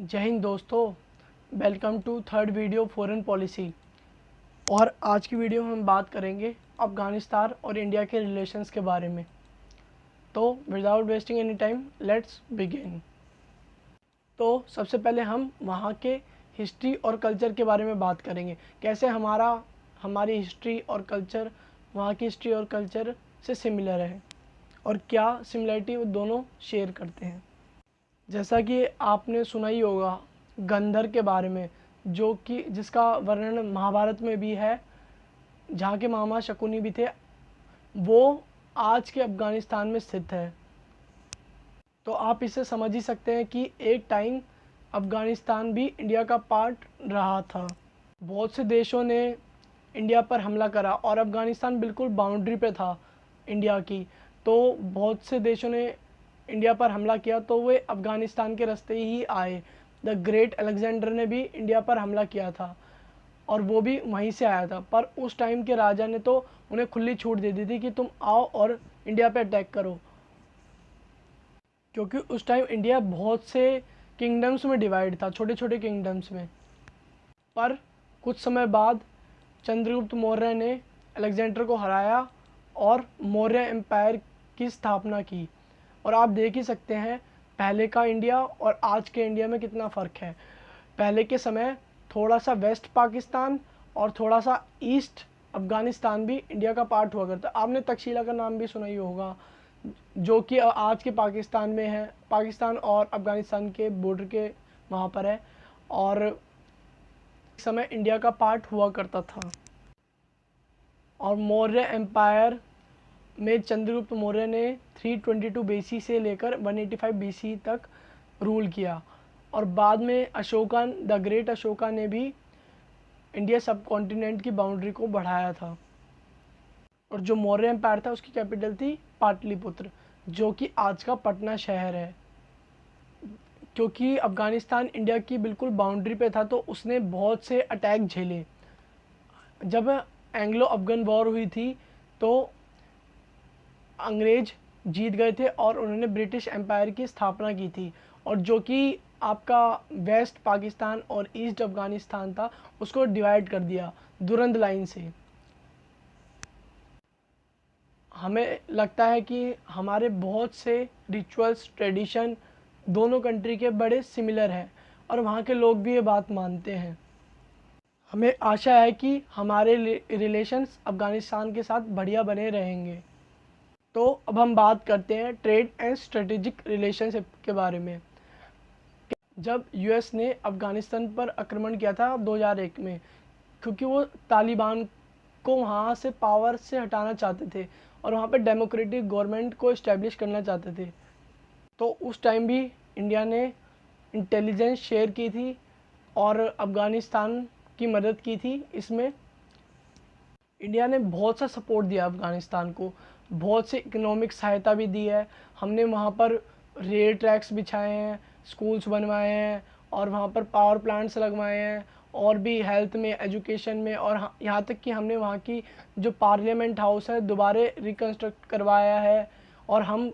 जय हिंद दोस्तों, welcome to third video foreign policy. और आज की वीडियो में हम बात करेंगे अफ़गानिस्तान और इंडिया के रिलेशंस के बारे में। तो without wasting any time let's begin. तो सबसे पहले हम वहाँ के हिस्ट्री और कल्चर के बारे में बात करेंगे, कैसे हमारी हिस्ट्री और कल्चर वहाँ की हिस्ट्री और कल्चर से सिमिलर है और क्या सिमिलरिटी वो दोनों शेयर करते हैं। जैसा कि आपने सुना ही होगा गंधर के बारे में, जो कि जिसका वर्णन महाभारत में भी है, जहाँ के मामा शकुनी भी थे। वो आज के अफ़गानिस्तान में स्थित है। तो आप इसे समझ ही सकते हैं कि एक टाइम अफ़गानिस्तान भी इंडिया का पार्ट रहा था। बहुत से देशों ने इंडिया पर हमला करा और अफ़गानिस्तान बिल्कुल बाउंड्री पे था इंडिया की। तो बहुत से देशों ने इंडिया पर हमला किया तो वे अफ़गानिस्तान के रास्ते ही आए। द ग्रेट अलेक्जेंडर ने भी इंडिया पर हमला किया था और वो भी वहीं से आया था, पर उस टाइम के राजा ने तो उन्हें खुली छूट दे दी थी कि तुम आओ और इंडिया पे अटैक करो, क्योंकि उस टाइम इंडिया बहुत से किंगडम्स में डिवाइड था, छोटे छोटे किंगडम्स में। पर कुछ समय बाद चंद्रगुप्त मौर्य ने अलेक्जेंडर को हराया और मौर्य एम्पायर की स्थापना की। और आप देख ही सकते हैं पहले का इंडिया और आज के इंडिया में कितना फ़र्क है। पहले के समय थोड़ा सा वेस्ट पाकिस्तान और थोड़ा सा ईस्ट अफ़गानिस्तान भी इंडिया का पार्ट हुआ करता। आपने तक्षशिला का नाम भी सुना ही होगा, जो कि आज के पाकिस्तान में है, पाकिस्तान और अफ़गानिस्तान के बॉर्डर के वहाँ पर है और एक समय इंडिया का पार्ट हुआ करता था। और मौर्य एम्पायर में चंद्रगुप्त मौर्य ने 322 बीसी से लेकर 185 बीसी तक रूल किया और बाद में अशोका द ग्रेट अशोका ने भी इंडिया सब कॉन्टिनेंट की बाउंड्री को बढ़ाया था। और जो मौर्य एम्पायर था उसकी कैपिटल थी पाटलिपुत्र, जो कि आज का पटना शहर है। क्योंकि अफ़गानिस्तान इंडिया की बिल्कुल बाउंड्री पे था तो उसने बहुत से अटैक झेले। जब एंग्लो अफ़गन वॉर हुई थी तो अंग्रेज जीत गए थे और उन्होंने ब्रिटिश एम्पायर की स्थापना की थी, और जो कि आपका वेस्ट पाकिस्तान और ईस्ट अफ़गानिस्तान था उसको डिवाइड कर दिया दुरंद लाइन से। हमें लगता है कि हमारे बहुत से रिचुअल्स ट्रेडिशन दोनों कंट्री के बड़े सिमिलर हैं और वहाँ के लोग भी ये बात मानते हैं। हमें आशा है कि हमारे रिलेशंस अफ़गानिस्तान के साथ बढ़िया बने रहेंगे। तो अब हम बात करते हैं ट्रेड एंड स्ट्रेटेजिक रिलेशनशिप के बारे में। जब यूएस ने अफ़गानिस्तान पर आक्रमण किया था 2001 में, क्योंकि वो तालिबान को वहाँ से पावर से हटाना चाहते थे और वहाँ पे डेमोक्रेटिक गवर्नमेंट को इस्टेब्लिश करना चाहते थे, तो उस टाइम भी इंडिया ने इंटेलिजेंस शेयर की थी और अफ़गानिस्तान की मदद की थी। इसमें इंडिया ने बहुत सा सपोर्ट दिया अफ़गानिस्तान को, बहुत से इकोनॉमिक सहायता भी दी है। हमने वहाँ पर रेल ट्रैक्स बिछाए हैं, स्कूल्स बनवाए हैं और वहाँ पर पावर प्लांट्स लगवाए हैं, और भी हेल्थ में, एजुकेशन में, और यहाँ तक कि हमने वहाँ की जो पार्लियामेंट हाउस है दोबारा रिकन्स्ट्रक्ट करवाया है। और हम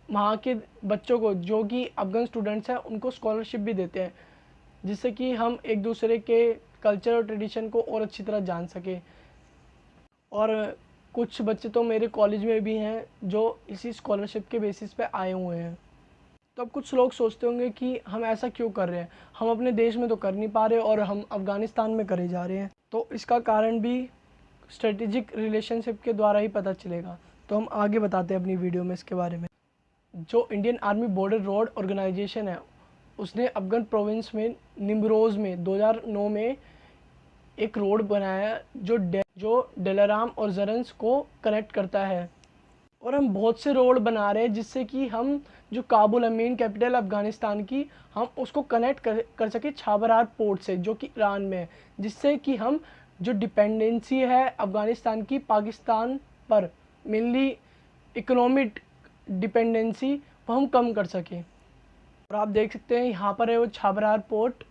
वहाँ के बच्चों को, जो कि अफ़गान स्टूडेंट्स हैं, उनको स्कॉलरशिप भी देते हैं, जिससे कि हम एक दूसरे के कल्चर और ट्रेडिशन को और अच्छी तरह जान सकें। और कुछ बच्चे तो मेरे कॉलेज में भी हैं जो इसी स्कॉलरशिप के बेसिस पे आए हुए हैं। तो अब कुछ लोग सोचते होंगे कि हम ऐसा क्यों कर रहे हैं, हम अपने देश में तो कर नहीं पा रहे और हम अफ़गानिस्तान में करे जा रहे हैं। तो इसका कारण भी स्ट्रेटेजिक रिलेशनशिप के द्वारा ही पता चलेगा। तो हम आगे बताते हैं अपनी वीडियो में इसके बारे में। जो Indian army border road organisation है, उसने अफ़गान प्रोविंस में निमरोज़ में 2009 में एक रोड बनाया जो डेलाराम और जरन्स को कनेक्ट करता है। और हम बहुत से रोड बना रहे हैं जिससे कि हम जो काबुल है, मेन कैपिटल अफ़गानिस्तान की, हम उसको कनेक्ट कर सके छाबरार पोर्ट से, जो कि ईरान में है, जिससे कि हम जो डिपेंडेंसी है अफ़गानिस्तान की पाकिस्तान पर, मेनली इकोनॉमिक डिपेंडेंसी, वो हम कम कर सकें। और आप देख सकते हैं यहाँ पर है वो छाबरार पोर्ट,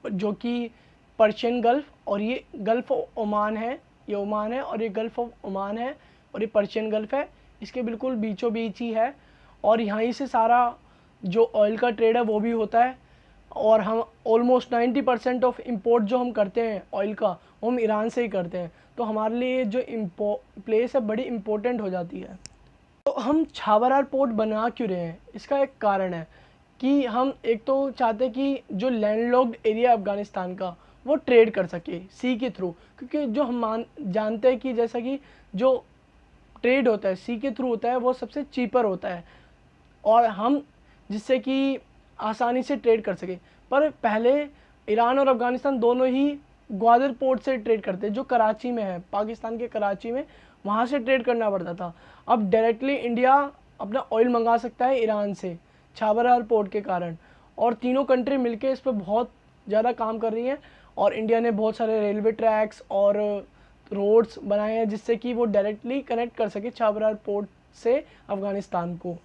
जो कि पर्शियन गल्फ़, और ये गल्फ़ ऑफ ओमान है, ये ओमान है और ये गल्फ़ ऑफ ओमान है और ये पर्शियन गल्फ़ है, इसके बिल्कुल बीचों बीच ही है। और यहाँ ही से सारा जो ऑयल का ट्रेड है वो भी होता है। और हम ऑलमोस्ट 90% ऑफ इंपोर्ट जो हम करते हैं ऑयल का, वो हम ईरान से ही करते हैं। तो हमारे लिए जो प्लेस है बड़ी इम्पोर्टेंट हो जाती है। तो हम छाबरार पोर्ट बना क्यों रहे हैं, इसका एक कारण है कि हम एक तो चाहते हैं कि जो लैंडलॉक्ड एरिया अफ़गानिस्तान का वो ट्रेड कर सके सी के थ्रू, क्योंकि जो हम जानते हैं कि जैसा कि जो ट्रेड होता है सी के थ्रू होता है वो सबसे चीपर होता है, और हम जिससे कि आसानी से ट्रेड कर सके। पर पहले ईरान और अफ़गानिस्तान दोनों ही ग्वादर पोर्ट से ट्रेड करते, जो कराची में है, पाकिस्तान के कराची में, वहाँ से ट्रेड करना पड़ता था। अब डायरेक्टली इंडिया अपना ऑयल मंगा सकता है ईरान से छाबरार पोर्ट के कारण, और तीनों कंट्री मिलके इस पर बहुत ज़्यादा काम कर रही हैं। और इंडिया ने बहुत सारे रेलवे ट्रैक्स और रोड्स बनाए हैं जिससे कि वो डायरेक्टली कनेक्ट कर सके छाबरार पोर्ट से अफ़गानिस्तान को।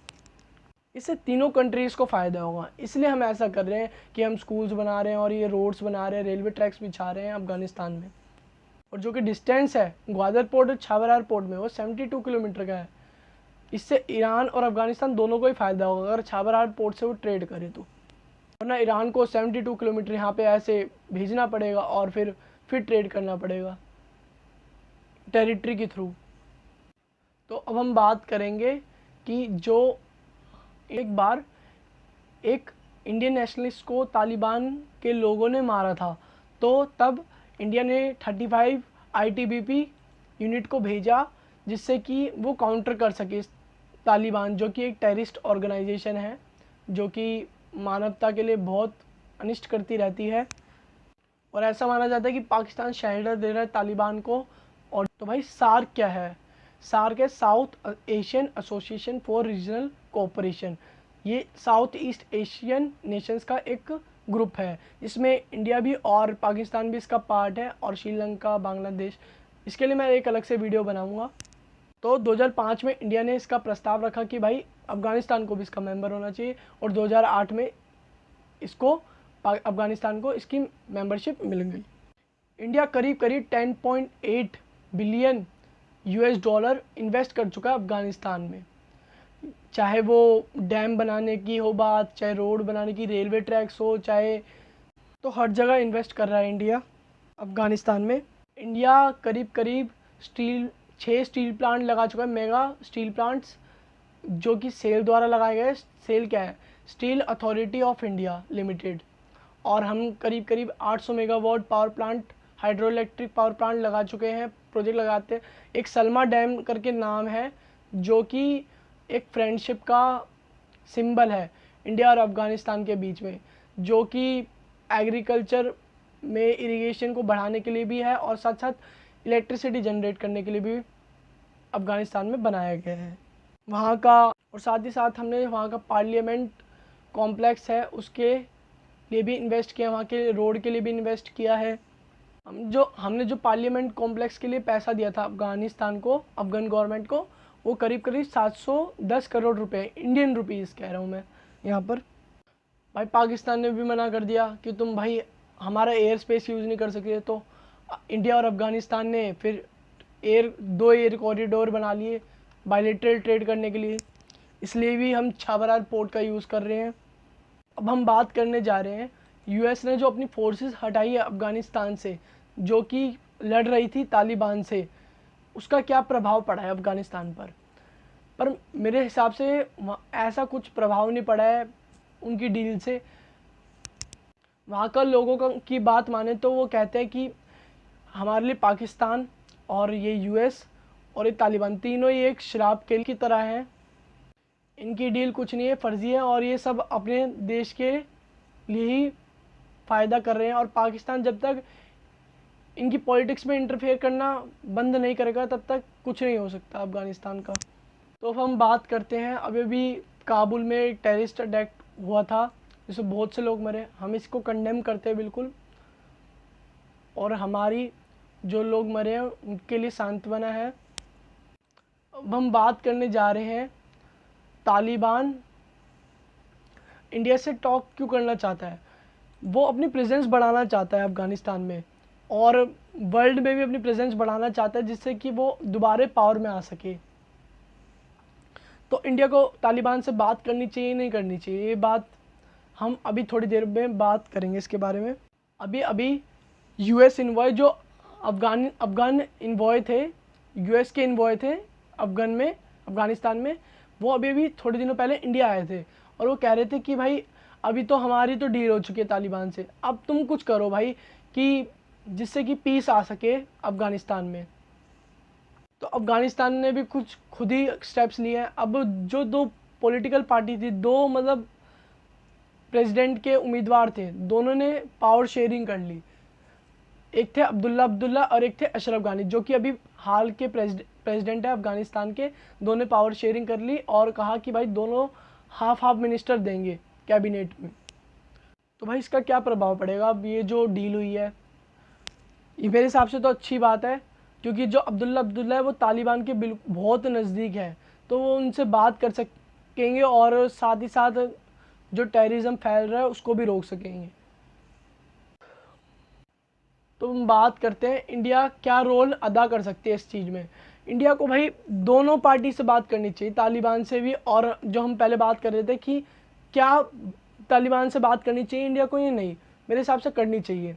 इससे तीनों कंट्रीज़ को फ़ायदा होगा, इसलिए हम ऐसा कर रहे हैं कि हम स्कूल्स बना रहे हैं और ये रोड्स बना रहे हैं, रेलवे ट्रैक्स बिछा रहे हैं अफ़गानिस्तान में। और जो कि डिस्टेंस है ग्वादर पोर्ट और छाबरार पोर्ट में वो 72 किलोमीटर का है। इससे ईरान और अफ़गानिस्तान दोनों को ही फ़ायदा होगा अगर छाबरार पोर्ट से वो ट्रेड करे तो, वरना ईरान को 72 किलोमीटर यहाँ पे ऐसे भेजना पड़ेगा और फिर ट्रेड करना पड़ेगा टेरिटरी के थ्रू। तो अब हम बात करेंगे कि जो एक बार एक इंडियन नेशनलिस्ट को तालिबान के लोगों ने मारा था, तो तब इंडिया ने 35 ITBP यूनिट को भेजा जिससे कि वो काउंटर कर सके तालिबान, जो कि एक टेररिस्ट ऑर्गेनाइजेशन है जो कि मानवता के लिए बहुत अनिष्ट करती रहती है। और ऐसा माना जाता है कि पाकिस्तान शेल्टर दे रहा है तालिबान को। और तो भाई सार्क क्या है? सार्क है south Asian association for regional cooperation. ये साउथ ईस्ट एशियन नेशंस का एक ग्रुप है, इसमें इंडिया भी और पाकिस्तान भी इसका पार्ट है, और श्रीलंका, बांग्लादेश। इसके लिए मैं एक अलग से वीडियो बनाऊंगा। तो 2005 में इंडिया ने इसका प्रस्ताव रखा कि भाई अफ़गानिस्तान को भी इसका मेंबर होना चाहिए, और 2008 में इसको अफ़गानिस्तान को इसकी मेंबरशिप मिल गई। इंडिया करीब 10.8 बिलियन $US इन्वेस्ट कर चुका है अफ़गानिस्तान में, चाहे वो डैम बनाने की हो बात, चाहे रोड बनाने की, रेलवे ट्रैक्स हो, चाहे, तो हर जगह इन्वेस्ट कर रहा है इंडिया अफ़गानिस्तान में। इंडिया करीब 6 स्टील प्लांट लगा चुका है, मेगा स्टील प्लांट्स, जो कि सेल द्वारा लगाए गए। सेल क्या है? Steel authority of India limited. और हम करीब 800 megawatt power plant, hydro electric power plant लगा चुके हैं, प्रोजेक्ट लगाते हैं। एक सलमा डैम करके नाम है, जो कि एक फ्रेंडशिप का सिंबल है इंडिया और अफ़गानिस्तान के बीच में, जो कि एग्रीकल्चर में इरिगेशन को बढ़ाने के लिए भी है और साथ साथ इलेक्ट्रिसिटी जनरेट करने के लिए भी अफ़गानिस्तान में बनाया गया है वहाँ का। और साथ ही साथ हमने वहाँ का पार्लियामेंट कॉम्प्लेक्स है उसके लिए भी इन्वेस्ट किया, वहाँ के रोड के लिए भी इन्वेस्ट किया है। हमने जो पार्लियामेंट कॉम्प्लेक्स के लिए पैसा दिया था अफ़गानिस्तान को, अफ़गान गवर्नमेंट को, वो करीब 710 करोड़ रुपए, इंडियन रुपीज़ कह रहा हूँ मैं यहाँ पर। भाई पाकिस्तान ने भी मना कर दिया कि तुम भाई हमारा एयर स्पेस यूज़ नहीं कर सकते, तो इंडिया और अफ़गानिस्तान ने फिर 2 एयर कॉरिडोर बना लिए बायलैटरल ट्रेड करने के लिए, इसलिए भी हम छाबरार पोर्ट का यूज़ कर रहे हैं। अब हम बात करने जा रहे हैं US ने जो अपनी फोर्सेस हटाई है अफ़गानिस्तान से, जो कि लड़ रही थी तालिबान से, उसका क्या प्रभाव पड़ा है अफ़गानिस्तान पर मेरे हिसाब से ऐसा कुछ प्रभाव नहीं पड़ा है उनकी डील से। वहाँ का लोगों की बात माने तो वो कहते हैं कि हमारे लिए पाकिस्तान और ये US और ये तालिबान तीनों ही एक शराब खेल की तरह हैं। इनकी डील कुछ नहीं है, फर्जी है, और ये सब अपने देश के लिए ही फ़ायदा कर रहे हैं। और पाकिस्तान जब तक इनकी पॉलिटिक्स में इंटरफेयर करना बंद नहीं करेगा तब तक कुछ नहीं हो सकता अफ़गानिस्तान का। तो अब हम बात करते हैं, अभी भी काबुल में एक टेररिस्ट अटैक हुआ था जिसमें बहुत से लोग मरे। हम इसको कंडेम करते हैं बिल्कुल, और हमारी जो लोग मरे हैं उनके लिए सांत्वना है। अब हम बात करने जा रहे हैं तालिबान इंडिया से टॉक क्यों करना चाहता है। वो अपनी प्रेजेंस बढ़ाना चाहता है अफ़गानिस्तान में, और वर्ल्ड में भी अपनी प्रेजेंस बढ़ाना चाहता है, जिससे कि वो दोबारा पावर में आ सके। तो इंडिया को तालिबान से बात करनी चाहिए, नहीं करनी चाहिए, ये बात हम अभी थोड़ी देर में बात करेंगे इसके बारे में। अभी अभी यूएस इन्वॉय जो अफ़गान इन्वॉय थे, यूएस के इन्वॉय थे अफ़गानिस्तान में, वो अभी अभी थोड़े दिनों पहले इंडिया आए थे और वो कह रहे थे कि भाई अभी तो हमारी तो डील हो चुकी है तालिबान से, अब तुम कुछ करो भाई कि जिससे कि पीस आ सके अफ़गानिस्तान में। तो अफ़गानिस्तान ने भी कुछ खुद ही स्टेप्स लिए हैं। अब जो दो पॉलिटिकल पार्टी थी, दो मतलब प्रेसिडेंट के उम्मीदवार थे, दोनों ने पावर शेयरिंग कर ली। एक थे अब्दुल्ला और एक थे अशरफ गानी, जो कि अभी हाल के प्रेसिडेंट है अफ़गानिस्तान के। दोनों ने पावर शेयरिंग कर ली और कहा कि भाई दोनों हाफ मिनिस्टर देंगे कैबिनेट में। तो भाई इसका क्या प्रभाव पड़ेगा अब ये जो डील हुई है? ये मेरे हिसाब से तो अच्छी बात है, क्योंकि जो अब्दुल्ला है वो तालिबान के बिल्कुल बहुत नज़दीक है, तो वो उनसे बात कर सकेंगे और साथ ही साथ जो टेररिज्म फैल रहा है उसको भी रोक सकेंगे। तो हम बात करते हैं इंडिया क्या रोल अदा कर सकती है इस चीज़ में। इंडिया को भाई दोनों पार्टी से बात करनी चाहिए, तालिबान से भी, और जो हम पहले बात कर रहे थे कि क्या तालिबान से बात करनी चाहिए इंडिया को या नहीं, मेरे हिसाब से करनी चाहिए,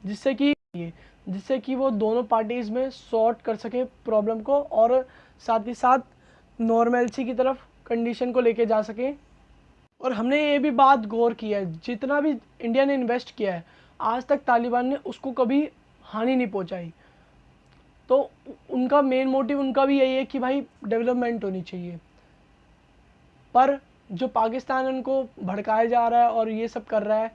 जिससे कि वो दोनों पार्टीज़ में सॉर्ट कर सके प्रॉब्लम को और साथ ही साथ नॉर्मलसी की तरफ कंडीशन को लेके जा सके। और हमने ये भी बात गौर की है, जितना भी इंडिया ने इन्वेस्ट किया है आज तक तालिबान ने उसको कभी हानि नहीं पहुंचाई। तो उनका मेन मोटिव उनका भी यही है कि भाई डेवलपमेंट होनी चाहिए। पर जो पाकिस्तान उनको भड़काया जा रहा है और ये सब कर रहा है,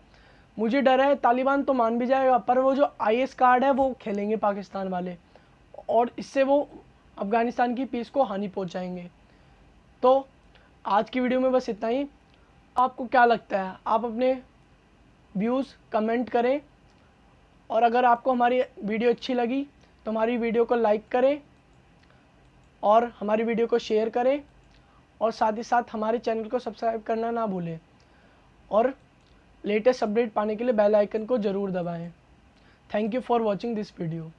मुझे डर है तालिबान तो मान भी जाएगा, पर वो जो आईएस कार्ड है वो खेलेंगे पाकिस्तान वाले, और इससे वो अफ़गानिस्तान की पीस को हानि पहुंचाएंगे। तो आज की वीडियो में बस इतना ही। आपको क्या लगता है? आप अपने व्यूज़ कमेंट करें, और अगर आपको हमारी वीडियो अच्छी लगी तो हमारी वीडियो को लाइक करें और हमारी वीडियो को शेयर करें, और साथ ही साथ हमारे चैनल को सब्सक्राइब करना ना भूलें, और लेटेस्ट अपडेट पाने के लिए बेल आइकन को ज़रूर दबाएं। Thank you for watching this video.